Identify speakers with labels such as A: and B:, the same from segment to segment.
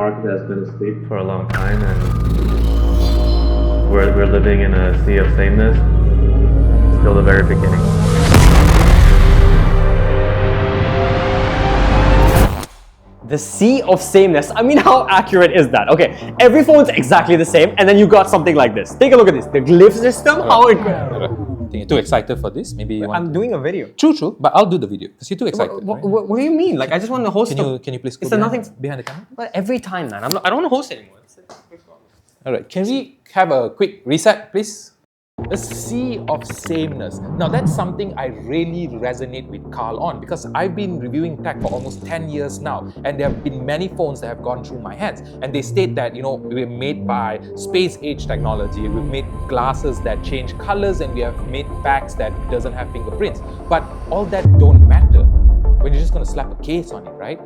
A: product has been asleep for a long time, and we're living in a sea of sameness. Still the very beginning.
B: The sea of sameness. I mean, how accurate is that? Okay, every phone's exactly the same, and then you got something like this. Take a look at this. The glyph system, how it...
C: I think you're too excited for this. Maybe you want
B: I'm doing a video.
C: True, but I'll do the video because you're too excited.
B: What do you mean? Like, I just want to host
C: Can you please go behind the camera?
B: But every time, man. I don't want to host anymore.
C: Alright, can we have a quick reset, please? A sea of sameness. Now that's something I really resonate with Carl on because I've been reviewing tech for almost 10 years now, and there have been many phones that have gone through my hands, and they state that, you know, we're made by space age technology, we've made glasses that change colors, and we have made bags that doesn't have fingerprints. But all that don't matter when you're just going to slap a case on it, right?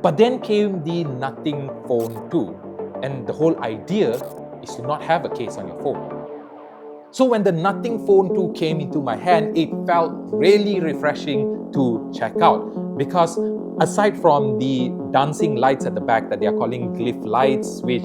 C: But then came the Nothing Phone 2, and the whole idea is to not have a case on your phone. So when the Nothing Phone 2 came into my hand, it felt really refreshing to check out because aside from the dancing lights at the back that they are calling glyph lights, which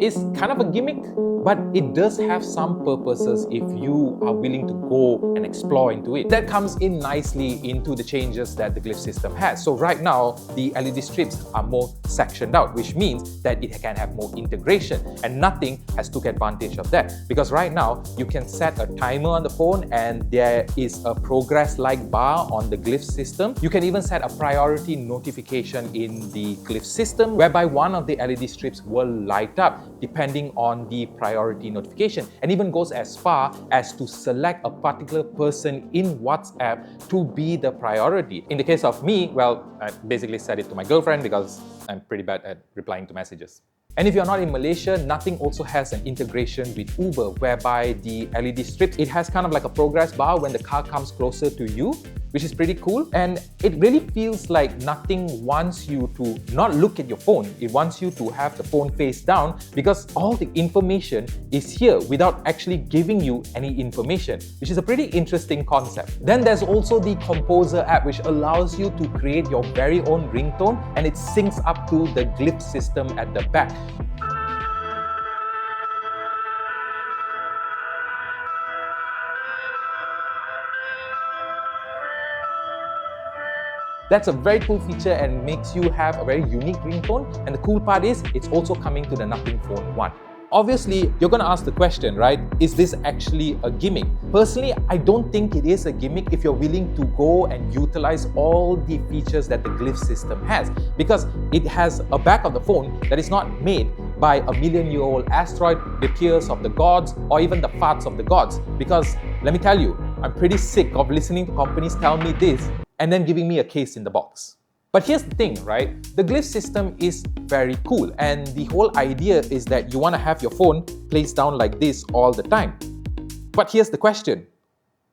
C: is kind of a gimmick, but it does have some purposes if you are willing to go and explore into it. That comes in nicely into the changes that the glyph system has. So right now, the LED strips are more sectioned out, which means that it can have more integration, and Nothing has took advantage of that because right now you can set a timer on the phone and there is a progress-like bar on the glyph system. You can even set a priority notification in the glyph system whereby one of the LED strips will light up depending on the priority notification, and even goes as far as to select a particular person in WhatsApp to be the priority. In the case of me, well, I basically set it to my girlfriend because I'm pretty bad at replying to messages. And if you're not in Malaysia, Nothing also has an integration with Uber whereby the LED strips, it has kind of like a progress bar when the car comes closer to you, which is pretty cool. And it really feels like Nothing wants you to not look at your phone. It wants you to have the phone face down because all the information is here without actually giving you any information, which is a pretty interesting concept. Then there's also the Composer app, which allows you to create your very own ringtone, and it syncs up to the glyph system at the back. That's a very cool feature and makes you have a very unique ringtone. And the cool part is, it's also coming to the Nothing Phone 1. Obviously, you're going to ask the question, right? Is this actually a gimmick? Personally, I don't think it is a gimmick if you're willing to go and utilize all the features that the glyph system has, because it has a back of the phone that is not made by a million-year-old asteroid, the tears of the gods, or even the farts of the gods. Because let me tell you, I'm pretty sick of listening to companies tell me this and then giving me a case in the box. But here's the thing, right? The glyph system is very cool, and the whole idea is that you want to have your phone placed down like this all the time. But here's the question.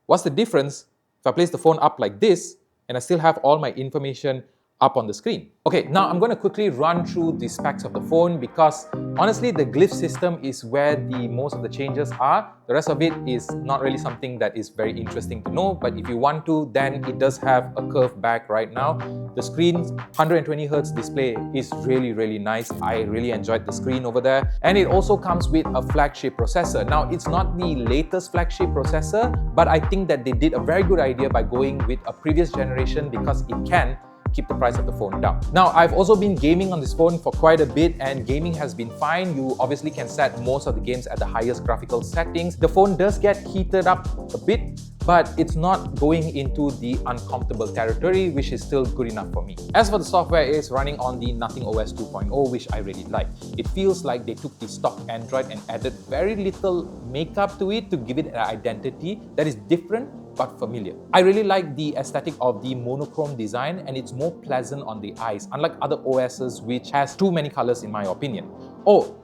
C: What's the difference if I place the phone up like this and I still have all my information up on the screen? Okay, now I'm going to quickly run through the specs of the phone because honestly, the glyph system is where the most of the changes are. The rest of it is not really something that is very interesting to know, but if you want to, then it does have a curved back right now. The screen's 120Hz display is really nice. I really enjoyed the screen over there. And it also comes with a flagship processor. Now, it's not the latest flagship processor, but I think that they did a very good idea by going with a previous generation because it can keep the price of the phone down. Now, I've also been gaming on this phone for quite a bit, and gaming has been fine. You obviously can set most of the games at the highest graphical settings. The phone does get heated up a bit, but it's not going into the uncomfortable territory, which is still good enough for me. As for the software, it's running on the Nothing OS 2.0, which I really like. It feels like they took the stock Android and added very little makeup to it to give it an identity that is different but familiar. I really like the aesthetic of the monochrome design, and it's more pleasant on the eyes, unlike other OSs which has too many colors in my opinion. Oh,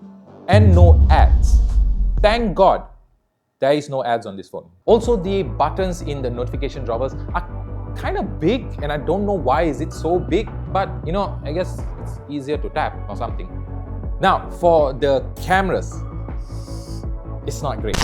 C: and no ads. Thank God there is no ads on this phone. Also, the buttons in the notification drawers are kind of big, and I don't know why is it so big, but you know, I guess it's easier to tap or something. Now, for the cameras, it's not great.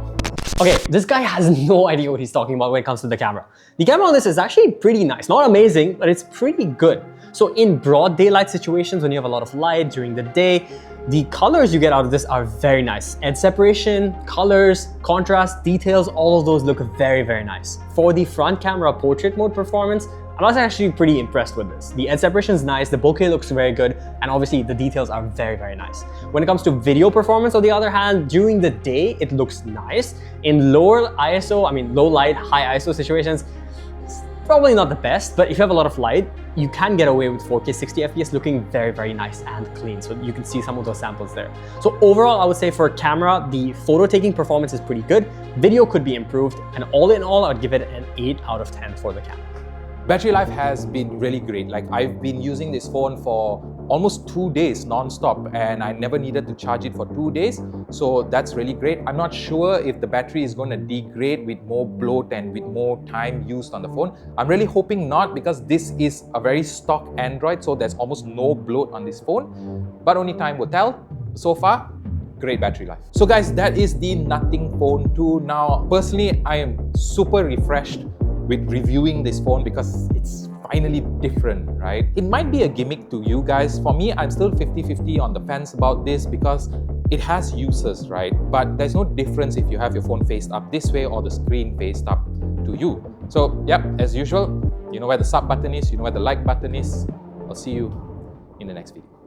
B: Okay, this guy has no idea what he's talking about when it comes to the camera. The camera on this is actually pretty nice. Not amazing, but it's pretty good. So in broad daylight situations, when you have a lot of light during the day, the colors you get out of this are very nice. Edge separation, colors, contrast, details, all of those look very, very nice. For the front camera portrait mode performance, I was actually pretty impressed with this. The edge separation is nice, the bokeh looks very good, and obviously the details are very, very nice. When it comes to video performance, on the other hand, during the day, it looks nice. In lower ISO, low light, high ISO situations, it's probably not the best, but if you have a lot of light, you can get away with 4K 60 FPS looking very, very nice and clean. So you can see some of those samples there. So overall, I would say for camera, the photo taking performance is pretty good. Video could be improved, and all in all, I would give it an 8 out of 10 for the camera.
C: Battery life has been really great. Like, I've been using this phone for almost 2 days non-stop, and I never needed to charge it for 2 days. So that's really great. I'm not sure if the battery is going to degrade with more bloat and with more time used on the phone. I'm really hoping not, because this is a very stock Android, so there's almost no bloat on this phone. But only time will tell. So far, great battery life. So guys, that is the Nothing Phone 2. Now, personally, I am super refreshed with reviewing this phone because it's finally different, right? It might be a gimmick to you guys. For me, I'm still 50-50 on the fence about this because it has uses, right? But there's no difference if you have your phone faced up this way or the screen faced up to you. So, yep, as usual, you know where the sub button is, you know where the like button is. I'll see you in the next video.